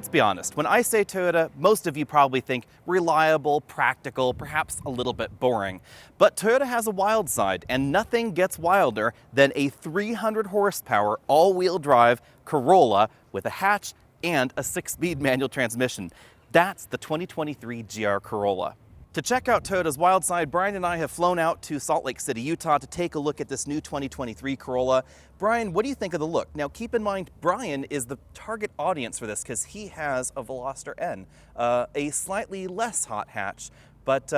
Let's be honest, when I say Toyota, most of you probably think reliable, practical, perhaps a little bit boring. But Toyota has a wild side, and nothing gets wilder than a 300 horsepower all-wheel drive Corolla with a hatch and a 6-speed manual transmission. That's the 2023 GR Corolla. To check out Toyota's wild side, Brian and I have flown out to Salt Lake City, Utah to take a look at this new 2023 Corolla. Brian, what do you think of the look? Now keep in mind, Brian is the target audience for this because he has a Veloster N, a slightly less hot hatch, but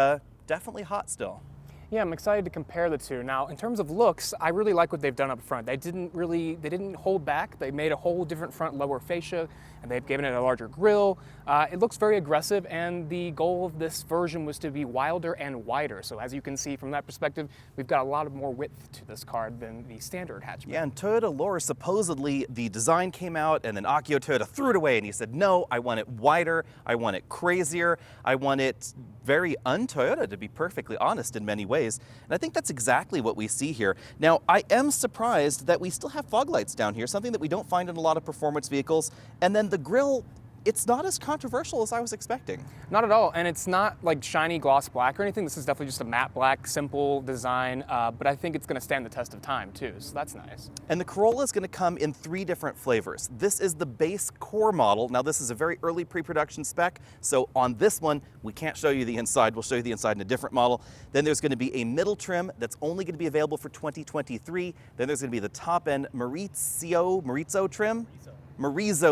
definitely hot still. Yeah, I'm excited to compare the two. Now, in terms of looks, I really like what they've done up front. They didn't hold back. They made a whole different front lower fascia, and they've given it a larger grille. It looks very aggressive, and the goal of this version was to be wilder and wider. So as you can see from that perspective, we've got a lot of more width to this car than the standard hatchback. Yeah, and Toyota lore, supposedly the design came out and then Akio Toyoda threw it away and he said, no, I want it wider, I want it crazier, I want it very un-Toyota, to be perfectly honest, in many ways. And I think that's exactly what we see here. Now, I am surprised that we still have fog lights down here, something that we don't find in a lot of performance vehicles. And then the grille, it's not as controversial as I was expecting. Not at all, and it's not like shiny gloss black or anything. This is definitely just a matte black, simple design, but I think it's gonna stand the test of time too, so that's nice. And the Corolla is gonna come in 3 different flavors. This is the base core model. Now this is a very early pre-production spec, so on this one, we can't show you the inside. We'll show you the inside in a different model. Then there's gonna be a middle trim that's only gonna be available for 2023. Then there's gonna be the top end Morizo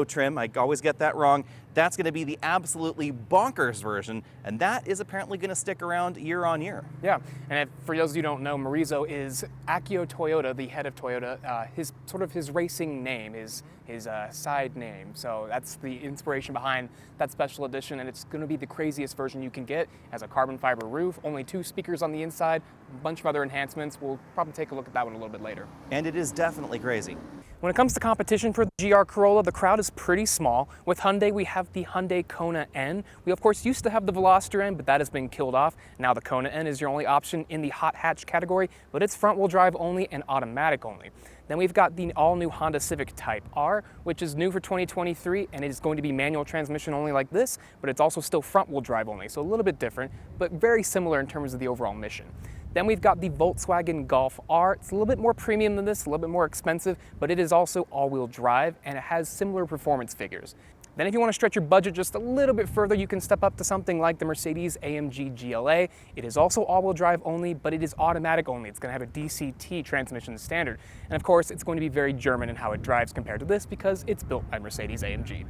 trim, I always get that wrong. That's going to be the absolutely bonkers version, and that is apparently going to stick around year on year. Yeah, and for those of you who don't know, Morizo is Akio Toyoda, the head of Toyota. His racing name is his side name, so that's the inspiration behind that special edition, and it's going to be the craziest version you can get. It has a carbon fiber roof, only 2 speakers on the inside, a bunch of other enhancements. We'll probably take a look at that one a little bit later. And it is definitely crazy. When it comes to competition for the GR Corolla, the crowd is pretty small. With Hyundai, we have the Hyundai Kona N. We, of course, used to have the Veloster N, but that has been killed off. Now the Kona N is your only option in the hot hatch category, but it's front-wheel drive only and automatic only. Then we've got the all-new Honda Civic Type R, which is new for 2023, and it is going to be manual transmission only like this, but it's also still front-wheel drive only, so a little bit different, but very similar in terms of the overall mission. Then we've got the Volkswagen Golf R. It's a little bit more premium than this, a little bit more expensive, but it is also all-wheel drive, and it has similar performance figures. Then if you want to stretch your budget just a little bit further, you can step up to something like the Mercedes-AMG GLA. It is also all-wheel drive only, but it is automatic only. It's going to have a DCT transmission standard. And of course, it's going to be very German in how it drives compared to this because it's built by Mercedes-AMG.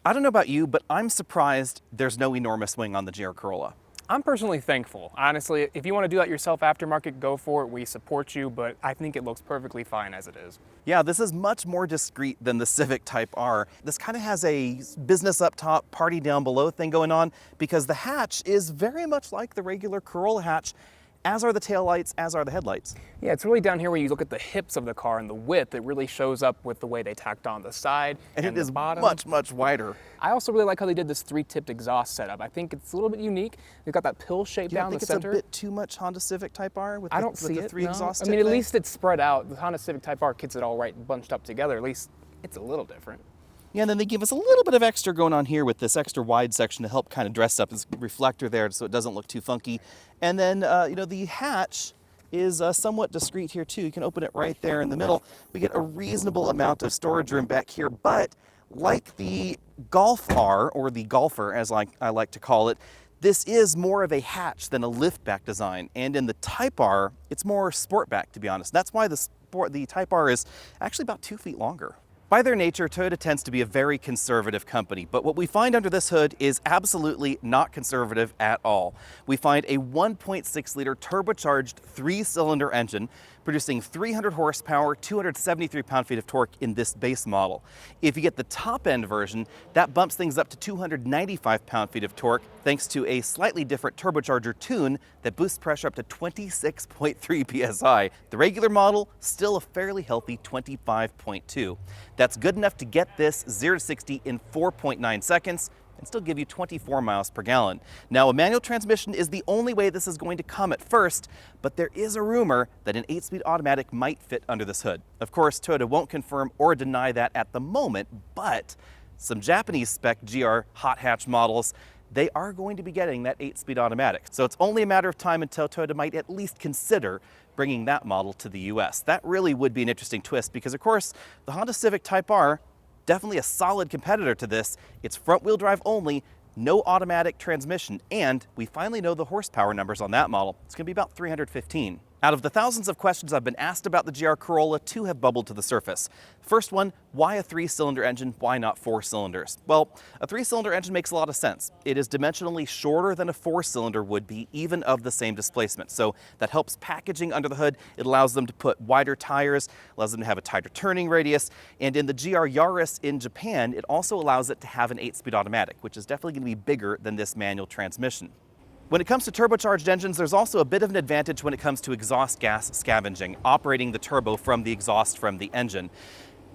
I don't know about you, but I'm surprised there's no enormous wing on the GR Corolla. I'm personally thankful. Honestly, if you want to do that yourself aftermarket, go for it. We support you, but I think it looks perfectly fine as it is. Yeah, this is much more discreet than the Civic Type R. This kind of has a business up top, party down below thing going on because the hatch is very much like the regular Corolla hatch, as are the taillights, as are the headlights. Yeah, it's really down here when you look at the hips of the car and the width, it really shows up with the way they tacked on the side and it the is bottom. much, much wider. I also really like how they did this 3-tipped exhaust setup. I think it's a little bit unique. They've got that pill shape down the center. Do you think it's a bit too much Honda Civic Type R with I don't see the it, 3 no. exhaust I mean, at thing? least it's spread out. The Honda Civic Type R gets it all right bunched up together. At least it's a little different. Yeah, and then they give us a little bit of extra going on here with this extra wide section to help kind of dress up this reflector there so it doesn't look too funky. And then, the hatch is somewhat discreet here too. You can open it right there in the middle. We get a reasonable amount of storage room back here, but like the Golf R, or the Golfer as I like to call it, this is more of a hatch than a liftback design. And in the Type R, it's more sportback, to be honest. That's why the Type R is actually about 2 feet longer. By their nature, Toyota tends to be a very conservative company, but what we find under this hood is absolutely not conservative at all. We find a 1.6-liter turbocharged 3-cylinder engine producing 300 horsepower, 273 pound-feet of torque in this base model. If you get the top-end version, that bumps things up to 295 pound-feet of torque thanks to a slightly different turbocharger tune that boosts pressure up to 26.3 psi. The regular model, still a fairly healthy 25.2. That's good enough to get this 0 to 60 in 4.9 seconds, and still give you 24 miles per gallon. Now, a manual transmission is the only way this is going to come at first, but there is a rumor that an 8-speed automatic might fit under this hood. Of course, Toyota won't confirm or deny that at the moment, but some Japanese spec GR hot hatch models, they are going to be getting that 8-speed automatic. So it's only a matter of time until Toyota might at least consider bringing that model to the US. That really would be an interesting twist because, of course, the Honda Civic Type R, definitely a solid competitor to this. It's front-wheel drive only, no automatic transmission, and we finally know the horsepower numbers on that model. It's going to be about 315. Out of the thousands of questions I've been asked about the GR Corolla, 2 have bubbled to the surface. First one, why a 3-cylinder engine? Why not 4 cylinders? Well, a 3-cylinder engine makes a lot of sense. It is dimensionally shorter than a 4-cylinder would be, even of the same displacement. So that helps packaging under the hood. It allows them to put wider tires, allows them to have a tighter turning radius. And in the GR Yaris in Japan, it also allows it to have an 8-speed automatic, which is definitely going to be bigger than this manual transmission. When it comes to turbocharged engines, there's also a bit of an advantage when it comes to exhaust gas scavenging, operating the turbo from the exhaust from the engine.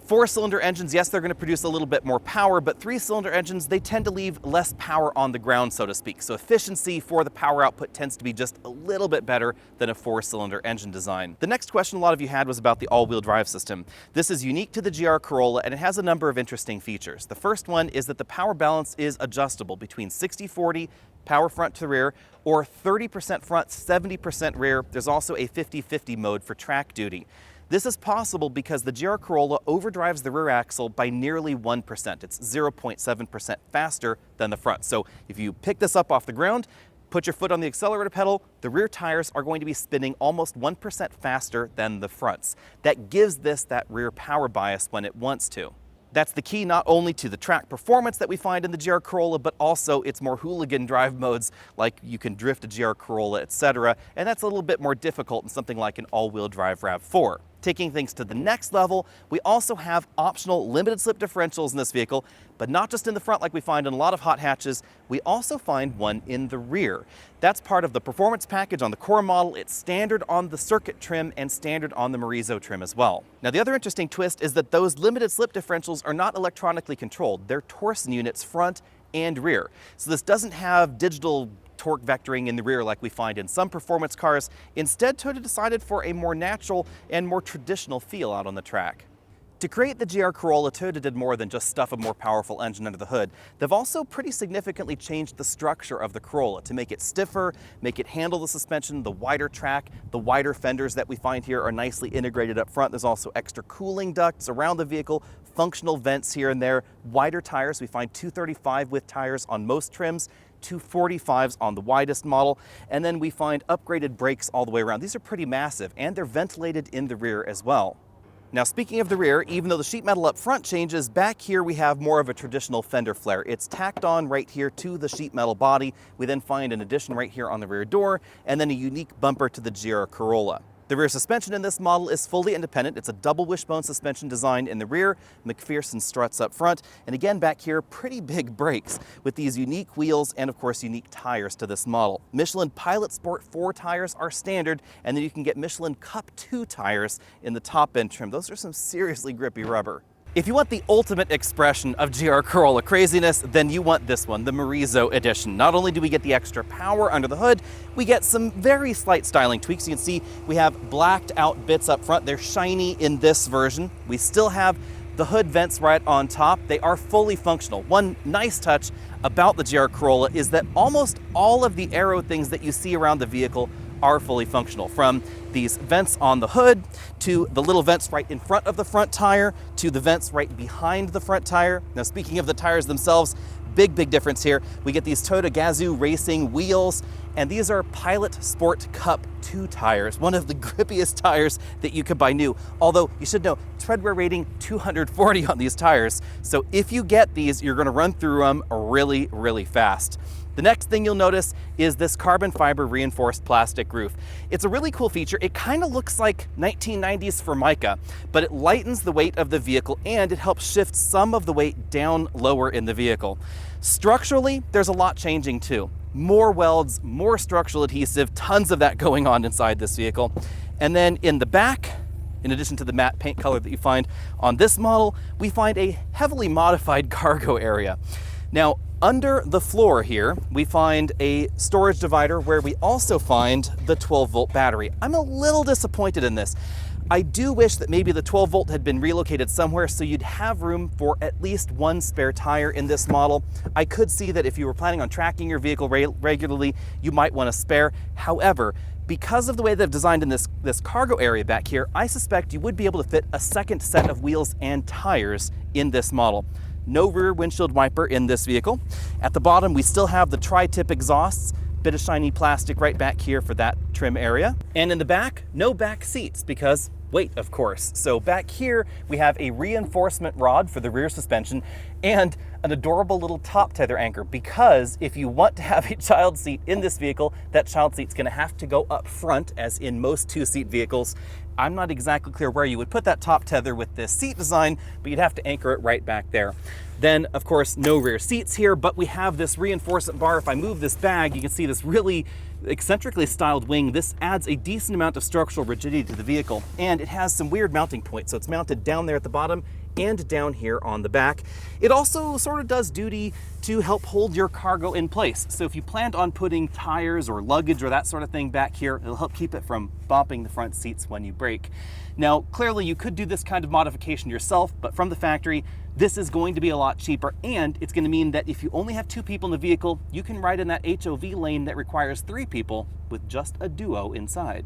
4-cylinder engines, yes, they're going to produce a little bit more power, but 3-cylinder engines, they tend to leave less power on the ground, so to speak. So efficiency for the power output tends to be just a little bit better than a 4-cylinder engine design. The next question a lot of you had was about the all-wheel drive system. This is unique to the GR Corolla, and it has a number of interesting features. The first one is that the power balance is adjustable between 60-40, power front to rear, or 30% front, 70% rear. There's also a 50-50 mode for track duty. This is possible because the GR Corolla overdrives the rear axle by nearly 1%. It's 0.7% faster than the front. So if you pick this up off the ground, put your foot on the accelerator pedal, the rear tires are going to be spinning almost 1% faster than the fronts. That gives this that rear power bias when it wants to. That's the key not only to the track performance that we find in the GR Corolla, but also its more hooligan drive modes, like you can drift a GR Corolla, etc. And that's a little bit more difficult in something like an all-wheel drive RAV4. Taking things to the next level, we also have optional limited slip differentials in this vehicle, but not just in the front like we find in a lot of hot hatches, we also find one in the rear. That's part of the performance package on the core model. It's standard on the circuit trim and standard on the Morizo trim as well. Now the other interesting twist is that those limited slip differentials are not electronically controlled. They're Torsen units front and rear. So this doesn't have digital torque vectoring in the rear like we find in some performance cars. Instead, Toyota decided for a more natural and more traditional feel out on the track. To create the GR Corolla, Toyota did more than just stuff a more powerful engine under the hood. They've also pretty significantly changed the structure of the Corolla to make it stiffer, make it handle the suspension, the wider track, the wider fenders that we find here are nicely integrated up front. There's also extra cooling ducts around the vehicle, functional vents here and there, wider tires. We find 235 width tires on most trims, 245s on the widest model, and then we find upgraded brakes all the way around. These are pretty massive, and they're ventilated in the rear as well. Now, speaking of the rear, even though the sheet metal up front changes, back here we have more of a traditional fender flare. It's tacked on right here to the sheet metal body. We then find an addition right here on the rear door, and then a unique bumper to the GR Corolla. The rear suspension in this model is fully independent. It's a double wishbone suspension designed in the rear, McPherson struts up front, and again back here, pretty big brakes with these unique wheels and of course unique tires to this model. Michelin Pilot Sport 4 tires are standard, and then you can get Michelin Cup 2 tires in the top end trim. Those are some seriously grippy rubber. If you want the ultimate expression of GR Corolla craziness, then you want this one, the Morizo edition. Not only do we get the extra power under the hood, we get some very slight styling tweaks. You can see we have blacked out bits up front. They're shiny in this version. We still have the hood vents right on top. They are fully functional. One nice touch about the GR Corolla is that almost all of the aero things that you see around the vehicle are fully functional, from these vents on the hood to the little vents right in front of the front tire to the vents right behind the front tire. Now, speaking of the tires themselves, big difference here. We get these Toyota Gazoo racing wheels, and these are Pilot Sport Cup 2 tires, one of the grippiest tires that you could buy new. Although you should know, tread wear rating 240 on these tires. So if you get these, you're gonna run through them really fast. The next thing you'll notice is this carbon fiber reinforced plastic roof. It's a really cool feature. It kind of looks like 1990s Formica, but it lightens the weight of the vehicle and it helps shift some of the weight down lower in the vehicle. Structurally, there's a lot changing too. More welds, more structural adhesive, tons of that going on inside this vehicle. And then in the back, in addition to the matte paint color that you find on this model, we find a heavily modified cargo area. Now, under the floor here, we find a storage divider where we also find the 12-volt battery. I'm a little disappointed in this. I do wish that maybe the 12 volt had been relocated somewhere so you'd have room for at least one spare tire in this model. I could see that if you were planning on tracking your vehicle regularly, you might want a spare. However, because of the way they've designed in this cargo area back here, I suspect you would be able to fit a second set of wheels and tires in this model. No rear windshield wiper in this vehicle. At the bottom, we still have the tri-tip exhausts, bit of shiny plastic right back here for that trim area. And in the back, no back seats because weight, of course. So back here, we have a reinforcement rod for the rear suspension and an adorable little top tether anchor, because if you want to have a child seat in this vehicle, that child seat's gonna have to go up front, as in most two-seat vehicles. I'm not exactly clear where you would put that top tether with this seat design, but you'd have to anchor it right back there. Then, of course, no rear seats here, but we have this reinforcement bar. If I move this bag, you can see this really eccentrically styled wing. This adds a decent amount of structural rigidity to the vehicle, and it has some weird mounting points. So it's mounted down there at the bottom and down here on the back. It also sort of does duty to help hold your cargo in place. So if you planned on putting tires or luggage or that sort of thing back here, it'll help keep it from bumping the front seats when you brake. Now, clearly you could do this kind of modification yourself, but from the factory, this is going to be a lot cheaper, and it's going to mean that if you only have 2 people in the vehicle, you can ride in that HOV lane that requires 3 people with just a duo inside.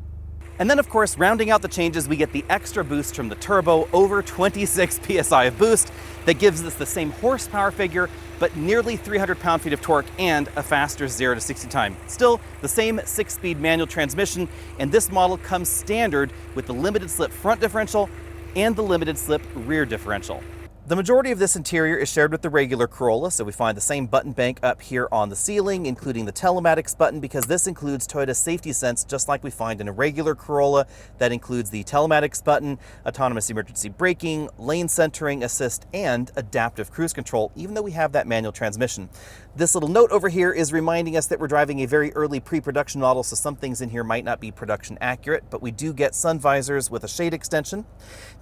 And then, of course, rounding out the changes, we get the extra boost from the turbo, over 26 PSI of boost, that gives us the same horsepower figure, but nearly 300 pound-feet of torque and a faster 0 to 60 time. Still, the same 6-speed manual transmission, and this model comes standard with the limited slip front differential and the limited slip rear differential. The majority of this interior is shared with the regular Corolla, so we find the same button bank up here on the ceiling, including the telematics button, because this includes Toyota's safety sense, just like we find in a regular Corolla. That includes the telematics button, autonomous emergency braking, lane centering assist, and adaptive cruise control, even though we have that manual transmission. This little note over here is reminding us that we're driving a very early pre-production model, so some things in here might not be production accurate, but we do get sun visors with a shade extension.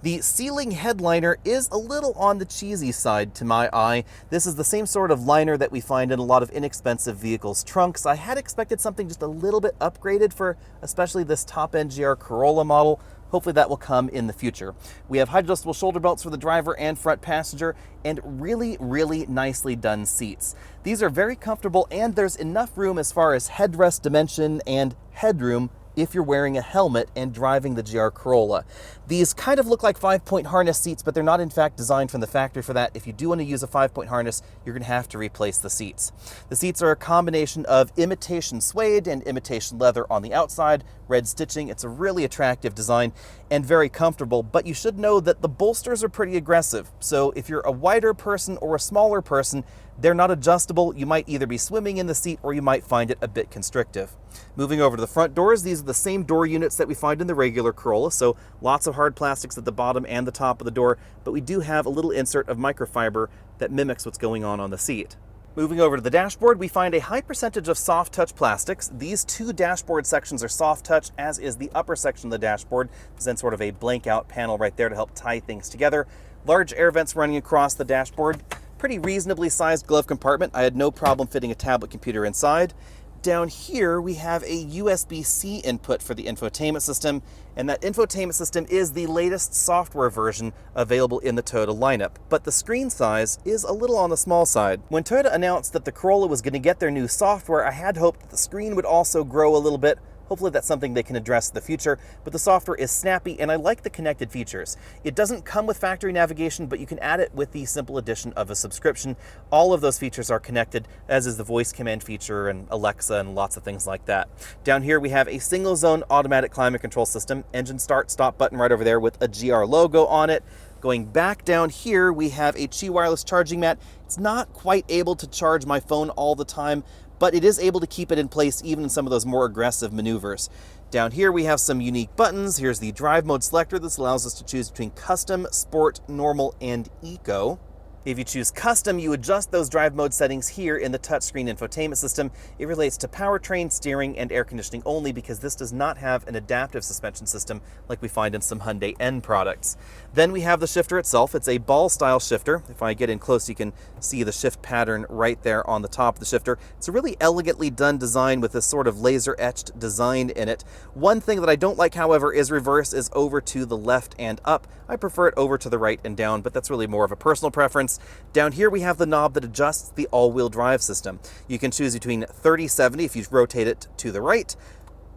The ceiling headliner is a little on the cheesy side to my eye. This is the same sort of liner that we find in a lot of inexpensive vehicles' trunks. I had expected something just a little bit upgraded for especially this top-end GR Corolla model. Hopefully that will come in the future. We have height-adjustable shoulder belts for the driver and front passenger, and really, really nicely done seats. These are very comfortable, and there's enough room as far as headrest dimension and headroom if you're wearing a helmet and driving the GR Corolla. These kind of look like 5-point harness seats, but they're not in fact designed from the factory for that. If you do want to use a 5-point harness, you're going to have to replace the seats. The seats are a combination of imitation suede and imitation leather on the outside, red stitching. It's a really attractive design and very comfortable, but you should know that the bolsters are pretty aggressive. So if you're a wider person or a smaller person, they're not adjustable. You might either be swimming in the seat or you might find it a bit constrictive. Moving over to the front doors, these are the same door units that we find in the regular Corolla, so lots of hard plastics at the bottom and the top of the door, but we do have a little insert of microfiber that mimics what's going on the seat. Moving over to the dashboard, we find a high percentage of soft touch plastics. These 2 dashboard sections are soft touch, as is the upper section of the dashboard. There's then sort of a blank out panel right there to help tie things together. Large air vents running across the dashboard. Pretty reasonably sized glove compartment. I had no problem fitting a tablet computer inside. Down here, we have a USB-C input for the infotainment system, and that infotainment system is the latest software version available in the Toyota lineup, but the screen size is a little on the small side. When Toyota announced that the Corolla was going to get their new software, I had hoped that the screen would also grow a little bit. Hopefully that's something they can address in the future, but the software is snappy and I like the connected features. It doesn't come with factory navigation, but you can add it with the simple addition of a subscription. All of those features are connected, as is the voice command feature and Alexa and lots of things like that. Down here we have a single zone automatic climate control system, engine start stop button right over there with a GR logo on it. Going back down here, we have a Qi wireless charging mat. It's not quite able to charge my phone all the time, but it is able to keep it in place even in some of those more aggressive maneuvers. Down here we have some unique buttons. Here's the drive mode selector. This allows us to choose between custom, sport, normal, and eco. If you choose custom, you adjust those drive mode settings here in the touchscreen infotainment system. It relates to powertrain, steering, and air conditioning only because this does not have an adaptive suspension system like we find in some Hyundai N products. Then we have the shifter itself. It's a ball-style shifter. If I get in close, you can see the shift pattern right there on the top of the shifter. It's a really elegantly done design with this sort of laser-etched design in it. One thing that I don't like, however, is reverse is over to the left and up. I prefer it over to the right and down, but that's really more of a personal preference. Down here we have the knob that adjusts the all-wheel drive system. You can choose between 30-70 if you rotate it to the right,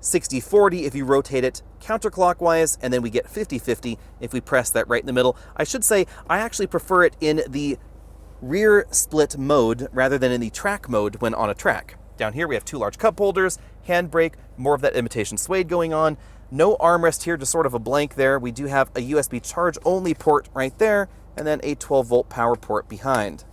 60-40 if you rotate it counterclockwise, and then we get 50-50 if we press that right in the middle. I should say I actually prefer it in the rear split mode rather than in the track mode when on a track. Down here we have two large cup holders, handbrake, more of that imitation suede going on. No armrest here, just sort of a blank there. We do have a USB charge only port right there, and then a 12-volt power port behind.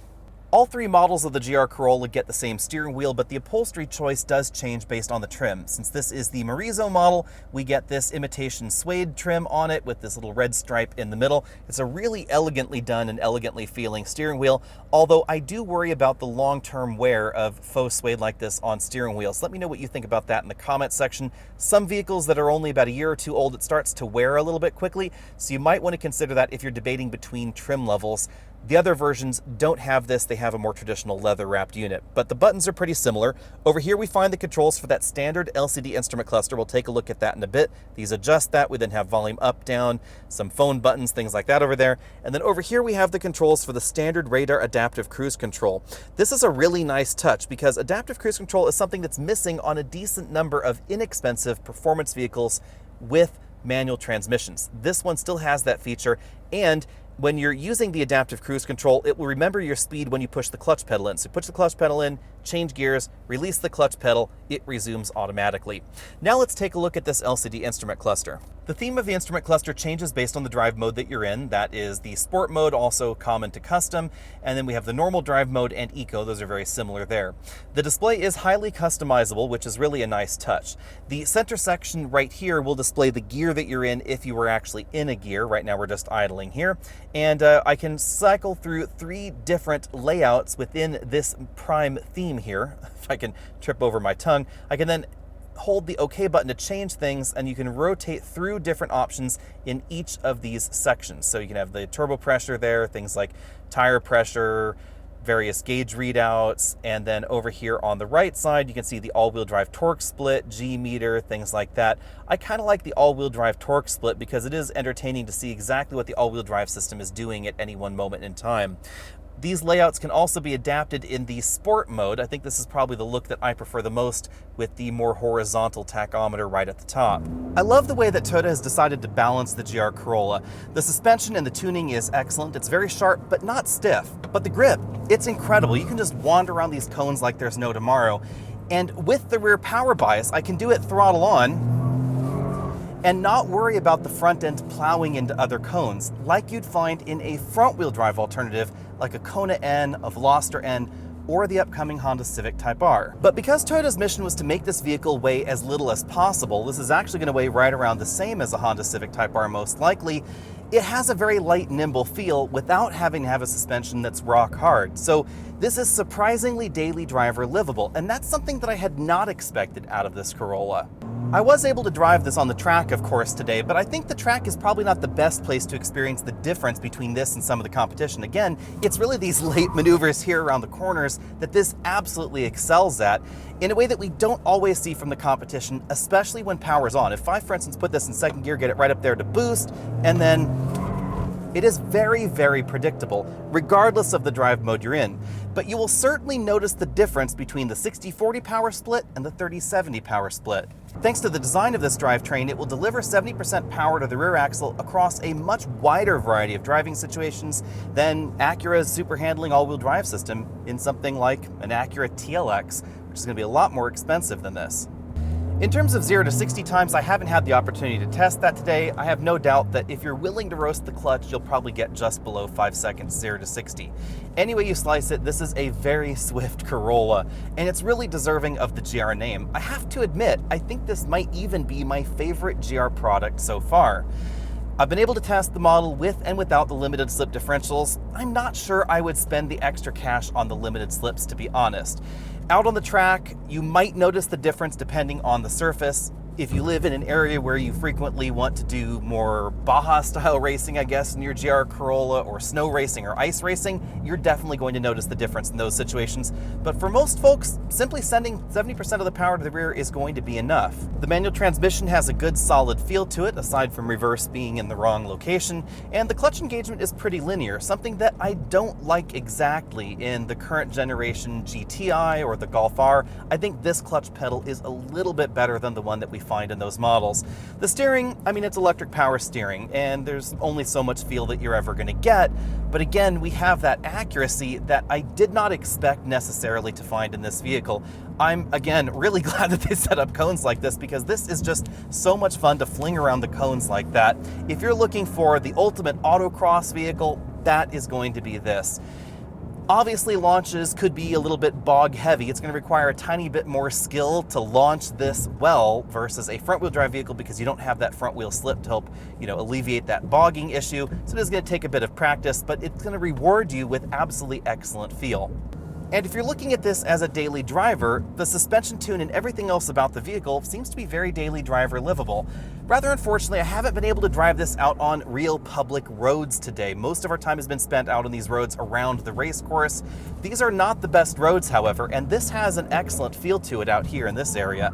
All three models of the GR Corolla get the same steering wheel, but the upholstery choice does change based on the trim. Since this is the Morizo model, we get this imitation suede trim on it with this little red stripe in the middle. It's a really elegantly done and elegantly feeling steering wheel, although I do worry about the long-term wear of faux suede like this on steering wheels. Let me know what you think about that in the comment section. Some vehicles that are only about a year or two old, it starts to wear a little bit quickly, so you might want to consider that if you're debating between trim levels. The other versions don't have this, they have a more traditional leather-wrapped unit, but the buttons are pretty similar. Over here we find the controls for that standard LCD instrument cluster. We'll take a look at that in a bit. These adjust that. We then have volume up, down, some phone buttons, things like that over there. And then over here we have the controls for the standard radar adaptive cruise control. This is a really nice touch because adaptive cruise control is something that's missing on a decent number of inexpensive performance vehicles with manual transmissions. This one still has that feature, and when you're using the adaptive cruise control, it will remember your speed when you push the clutch pedal in. So push the clutch pedal in, change gears, release the clutch pedal, it resumes automatically. Now let's take a look at this LCD instrument cluster. The theme of the instrument cluster changes based on the drive mode that you're in. That is the sport mode, also common to custom, and then we have the normal drive mode and eco. Those are very similar there. The display is highly customizable, which is really a nice touch. The center section right here will display the gear that you're in if you were actually in a gear. Right now we're just idling here. And I can cycle through 3 different layouts within this prime theme here. If I can trip over my tongue, I can then hold the OK button to change things, and you can rotate through different options in each of these sections. So you can have the turbo pressure there, things like tire pressure, various gauge readouts, and then over here on the right side you can see the all-wheel drive torque split, G meter, things like that. I kind of like the all-wheel drive torque split because it is entertaining to see exactly what the all-wheel drive system is doing at any one moment in time. These layouts can also be adapted in the sport mode. I think this is probably the look that I prefer the most, with the more horizontal tachometer right at the top. I love the way that Toyota has decided to balance the GR Corolla. The suspension and the tuning is excellent. It's very sharp, but not stiff. But the grip, it's incredible. You can just wander around these cones like there's no tomorrow. And with the rear power bias, I can do it throttle on and not worry about the front end plowing into other cones, like you'd find in a front-wheel drive alternative like a Kona N, a Veloster N, or the upcoming Honda Civic Type R. But because Toyota's mission was to make this vehicle weigh as little as possible, this is actually going to weigh right around the same as a Honda Civic Type R most likely. It has a very light, nimble feel without having to have a suspension that's rock hard. So this is surprisingly daily driver livable, and that's something that I had not expected out of this Corolla. I was able to drive this on the track, of course, today, but I think the track is probably not the best place to experience the difference between this and some of the competition. Again, it's really these late maneuvers here around the corners that this absolutely excels at in a way that we don't always see from the competition, especially when power's on. If I, for instance, put this in second gear, get it right up there to boost, and then it is very, very predictable, regardless of the drive mode you're in. But you will certainly notice the difference between the 60-40 power split and the 30-70 power split. Thanks to the design of this drivetrain, it will deliver 70% power to the rear axle across a much wider variety of driving situations than Acura's super handling all-wheel drive system in something like an Acura TLX, which is going to be a lot more expensive than this. In terms of 0 to 60 times, I haven't had the opportunity to test that today. I have no doubt that if you're willing to roast the clutch, you'll probably get just below 5 seconds, 0 to 60. Any way you slice it, this is a very swift Corolla, and it's really deserving of the GR name. I have to admit, I think this might even be my favorite GR product so far. I've been able to test the model with and without the limited slip differentials. I'm not sure I would spend the extra cash on the limited slips, to be honest. Out on the track, you might notice the difference depending on the surface. If you live in an area where you frequently want to do more Baja-style racing, I guess, in your GR Corolla, or snow racing or ice racing, you're definitely going to notice the difference in those situations. But for most folks, simply sending 70% of the power to the rear is going to be enough. The manual transmission has a good solid feel to it, aside from reverse being in the wrong location, and the clutch engagement is pretty linear, something that I don't like exactly in the current generation GTI or the Golf R. I think this clutch pedal is a little bit better than the one that we find in those models. The steering, I mean, it's electric power steering, and there's only so much feel that you're ever going to get. But again, we have that accuracy that I did not expect necessarily to find in this vehicle. I'm, again, really glad that they set up cones like this, because this is just so much fun to fling around the cones like that. If you're looking for the ultimate autocross vehicle, that is going to be this. Obviously, launches could be a little bit bog heavy. It's going to require a tiny bit more skill to launch this well versus a front wheel drive vehicle, because you don't have that front wheel slip to help, alleviate that bogging issue. So it is going to take a bit of practice, but it's going to reward you with absolutely excellent feel. And if you're looking at this as a daily driver, the suspension tune and everything else about the vehicle seems to be very daily driver livable. Rather unfortunately, I haven't been able to drive this out on real public roads today. Most of our time has been spent out on these roads around the race course. These are not the best roads, however, and this has an excellent feel to it out here in this area.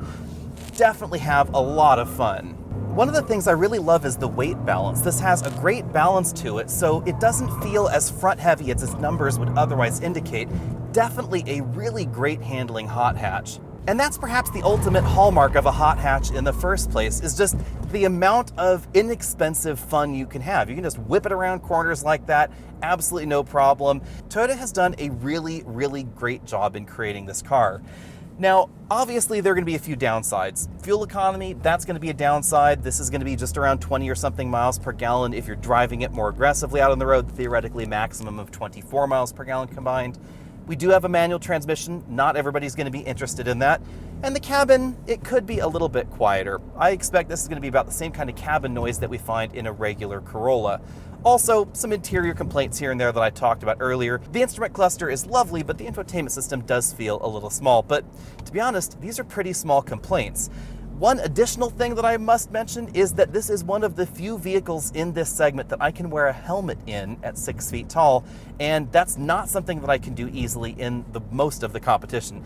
Definitely have a lot of fun. One of the things I really love is the weight balance. This has a great balance to it, so it doesn't feel as front heavy as its numbers would otherwise indicate. Definitely a really great handling hot hatch. And that's perhaps the ultimate hallmark of a hot hatch in the first place, is just the amount of inexpensive fun you can have. You can just whip it around corners like that, absolutely no problem. Toyota has done a really, really great job in creating this car. Now, obviously, there are going to be a few downsides. Fuel economy, that's going to be a downside. This is going to be just around 20 or something miles per gallon if you're driving it more aggressively out on the road, theoretically maximum of 24 miles per gallon combined. We do have a manual transmission. Not everybody's going to be interested in that. And the cabin, it could be a little bit quieter. I expect this is going to be about the same kind of cabin noise that we find in a regular Corolla. Also, some interior complaints here and there that I talked about earlier. The instrument cluster is lovely, but the infotainment system does feel a little small. But to be honest, these are pretty small complaints. One additional thing that I must mention is that this is one of the few vehicles in this segment that I can wear a helmet in at 6 feet tall, and that's not something that I can do easily in most of the competition.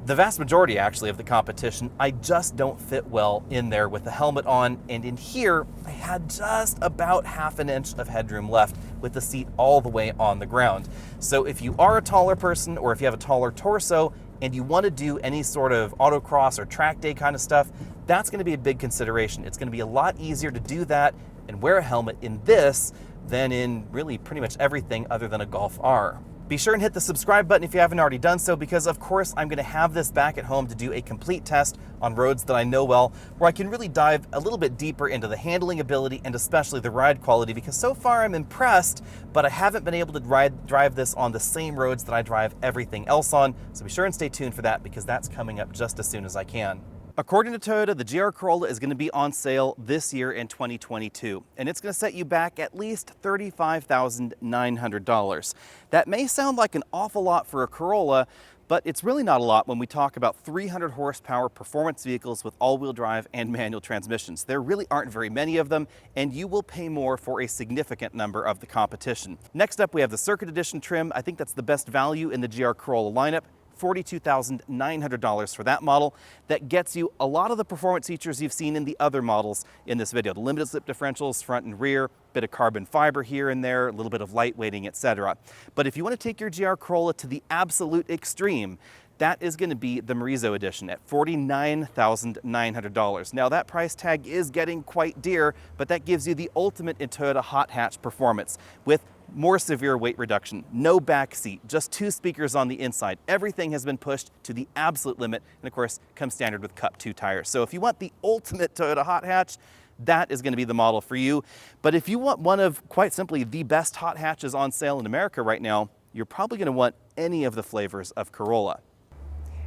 The vast majority, actually, of the competition, I just don't fit well in there with the helmet on, and in here, I had just about half an inch of headroom left with the seat all the way on the ground. So if you are a taller person, or if you have a taller torso, and you want to do any sort of autocross or track day kind of stuff, that's going to be a big consideration. It's going to be a lot easier to do that and wear a helmet in this than in really pretty much everything other than a Golf R. Be sure and hit the subscribe button if you haven't already done so, because of course I'm going to have this back at home to do a complete test on roads that I know well, where I can really dive a little bit deeper into the handling ability and especially the ride quality, because so far I'm impressed, but I haven't been able to drive this on the same roads that I drive everything else on. So be sure and stay tuned for that, because that's coming up just as soon as I can. According to Toyota, the GR Corolla is going to be on sale this year in 2022, and it's going to set you back at least $35,900. That may sound like an awful lot for a Corolla, but it's really not a lot when we talk about 300 horsepower performance vehicles with all-wheel drive and manual transmissions. There really aren't very many of them, and you will pay more for a significant number of the competition. Next up, we have the Circuit Edition trim. I think that's the best value in the GR Corolla lineup. $42,900 for that model. That gets you a lot of the performance features you've seen in the other models in this video. The limited slip differentials, front and rear, bit of carbon fiber here and there, a little bit of lightweighting, etc. But if you want to take your GR Corolla to the absolute extreme, that is going to be the Morizo edition at $49,900. Now that price tag is getting quite dear, but that gives you the ultimate in Toyota hot hatch performance with more severe weight reduction, no back seat, just 2 speakers on the inside. Everything has been pushed to the absolute limit, and of course comes standard with Cup 2 tires. So if you want the ultimate Toyota hot hatch, that is going to be the model for you. But if you want one of, quite simply, the best hot hatches on sale in America right now, you're probably going to want any of the flavors of Corolla.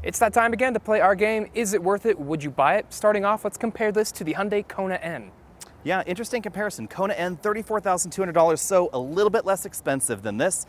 It's that time again to play our game, Is It Worth It? Would You Buy It? Starting off, let's compare this to the Hyundai Kona N. Yeah, interesting comparison. Kona N, $34,200, so a little bit less expensive than this.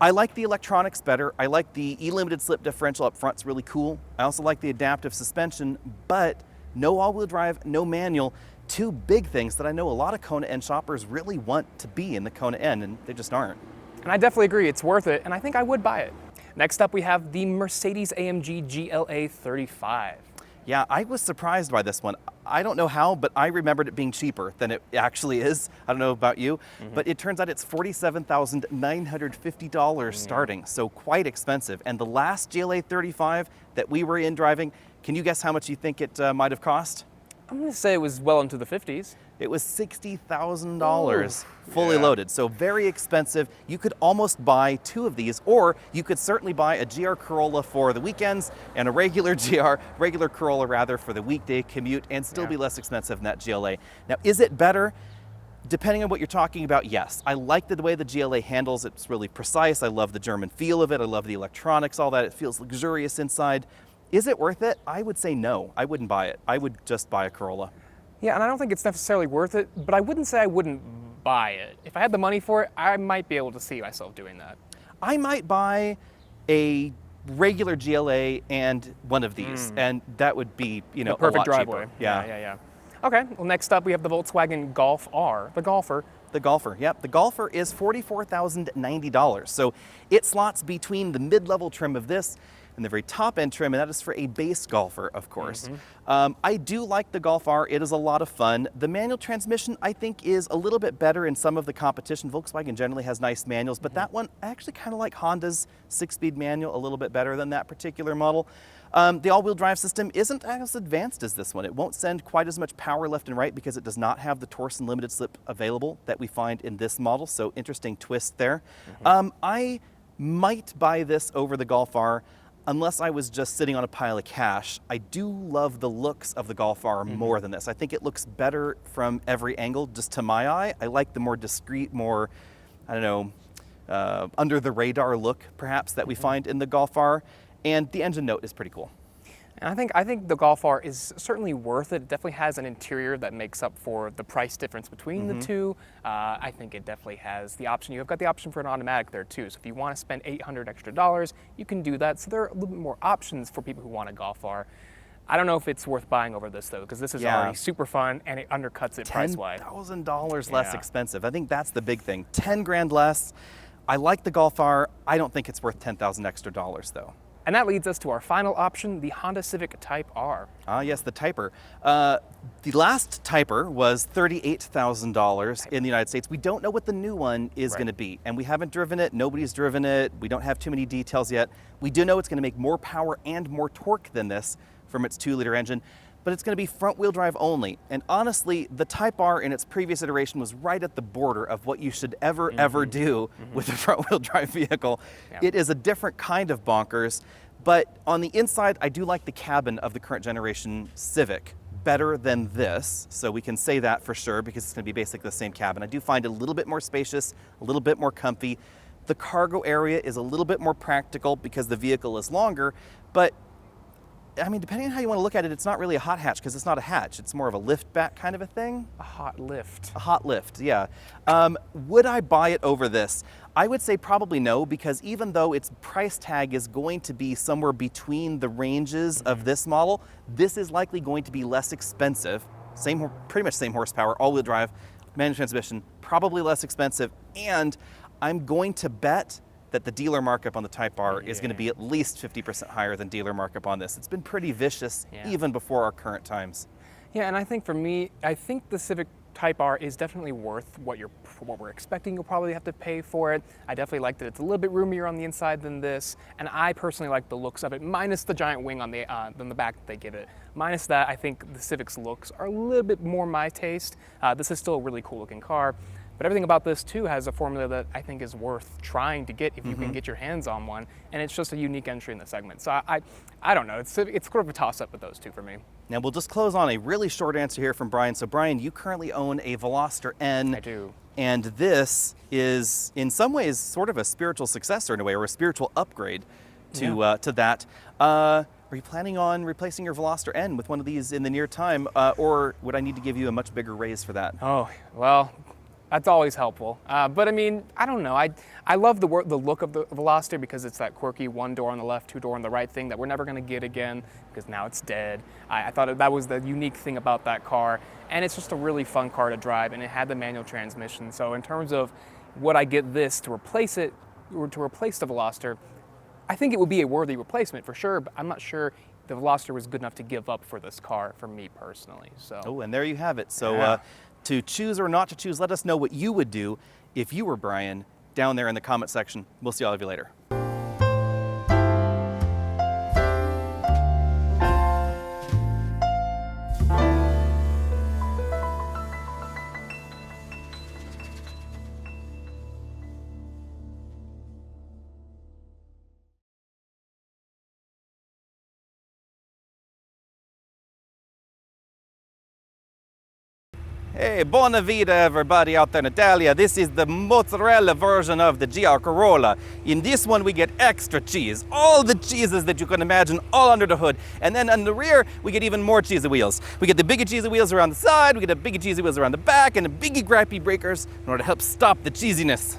I like the electronics better. I like the E-limited slip differential up front's really cool. I also like the adaptive suspension, but no all-wheel drive, no manual. Two big things that I know a lot of Kona N shoppers really want to be in the Kona N, and they just aren't. And I definitely agree, it's worth it, and I think I would buy it. Next up, we have the Mercedes-AMG GLA 35. Yeah, I was surprised by this one. I don't know how, but I remembered it being cheaper than it actually is. I don't know about you, but it turns out it's $47,950 starting, so quite expensive. And the last GLA 35 that we were in driving, can you guess how much you think it might have cost? I'm gonna say it was well into the 50s. It was $60,000 fully loaded, so very expensive. You could almost buy two of these, or you could certainly buy a GR Corolla for the weekends and a regular Corolla rather, for the weekday commute, and still be less expensive than that GLA. Now, is it better? Depending on what you're talking about, yes. I like the way the GLA handles. It's really precise. I love the German feel of it. I love the electronics, all that. It feels luxurious inside. Is it worth it? I would say no. I wouldn't buy it. I would just buy a Corolla. Yeah, and I don't think it's necessarily worth it, but I wouldn't say I wouldn't buy it. If I had the money for it, I might be able to see myself doing that. I might buy a regular GLA and one of these, and that would be, you know, The perfect a lot driveway. cheaper. Yeah. Yeah. Okay, well, next up we have the Volkswagen Golf R, the Golfer. The Golfer, yep. The Golfer is $44,090. So it slots between the mid-level trim of this and the very top end trim, and that is for a base Golfer, of course. I do like the Golf R. It is a lot of fun. The manual transmission, I think, is a little bit better in some of the competition. Volkswagen generally has nice manuals, but that one, I actually kind of like Honda's 6-speed manual a little bit better than that particular model. The all-wheel drive system isn't as advanced as this one. It won't send quite as much power left and right because it does not have the Torsen limited slip available that we find in this model, so interesting twist there. I might buy this over the Golf R unless I was just sitting on a pile of cash. I do love the looks of the Golf R more than this. I think it looks better from every angle, just to my eye. I like the more discreet, more, I don't know, under the radar look, perhaps, that we find in the Golf R. And the engine note is pretty cool. And I think the Golf R is certainly worth it. It definitely has an interior that makes up for the price difference between the two. I think it definitely has the option. You've got the option for an automatic there too. So if you want to spend $800 extra, you can do that. So there are a little bit more options for people who want a Golf R. I don't know if it's worth buying over this though, because this is already super fun and it undercuts it price-wise. $10,000 less expensive. I think that's the big thing. 10 grand less. I like the Golf R. I don't think it's worth $10,000 extra though. And that leads us to our final option, the Honda Civic Type R. Ah, yes, the Typer. The last Typer was $38,000 in the United States. We don't know what the new one is going to be, and we haven't driven it. Nobody's driven it. We don't have too many details yet. We do know it's going to make more power and more torque than this from its 2-liter engine, but it's going to be front-wheel drive only. And honestly, the Type R in its previous iteration was right at the border of what you should ever do with a front-wheel drive vehicle. It is a different kind of bonkers, but on the inside, I do like the cabin of the current generation Civic better than this, so we can say that for sure because it's going to be basically the same cabin. I do find it a little bit more spacious, a little bit more comfy. The cargo area is a little bit more practical because the vehicle is longer, but I mean, depending on how you want to look at it, it's not really a hot hatch because it's not a hatch. It's more of a lift back kind of a thing. A hot lift. A hot lift, yeah. Would I buy it over this? I would say probably no, because even though its price tag is going to be somewhere between the ranges of this model, this is likely going to be less expensive. Pretty much same horsepower, all-wheel drive, manual transmission, probably less expensive, and I'm going to bet that the dealer markup on the Type R is going to be at least 50% higher than dealer markup on this. It's been pretty vicious even before our current times. Yeah, and I think for me, I think the Civic Type R is definitely worth what we're expecting. You'll probably have to pay for it. I definitely like that it's a little bit roomier on the inside than this, and I personally like the looks of it, minus the giant wing on the back that they give it. Minus that, I think the Civic's looks are a little bit more my taste. This is still a really cool looking car. But everything about this too has a formula that I think is worth trying to get if you can get your hands on one, and it's just a unique entry in the segment. So I don't know, it's sort of a toss-up with those two for me. Now we'll just close on a really short answer here from Brian. So Brian, you currently own a Veloster N. I do. And this is in some ways sort of a spiritual successor in a way, or a spiritual upgrade to that. Are Are you planning on replacing your Veloster N with one of these in the near time, or would I need to give you a much bigger raise for that? Oh, well, that's always helpful. But I mean, I don't know. I love the look of the Veloster because it's that quirky one door on the left, two door on the right thing that we're never going to get again because now it's dead. I thought that was the unique thing about that car. And it's just a really fun car to drive, and it had the manual transmission. So in terms of would I get this to replace it, or to replace the Veloster, I think it would be a worthy replacement for sure, but I'm not sure the Veloster was good enough to give up for this car for me personally. So. Oh, and there you have it. So Yeah. to choose or not to choose, let us know what you would do if you were Brian down there in the comment section. We'll see all of you later. Hey, buona vita everybody out there in Italia. This is the mozzarella version of the GR Corolla. In this one we get extra cheese, all the cheeses that you can imagine all under the hood. And then on the rear we get even more cheesy wheels. We get the biggie cheesy wheels around the side, we get the biggie cheesy wheels around the back, and the biggie gripey breakers in order to help stop the cheesiness.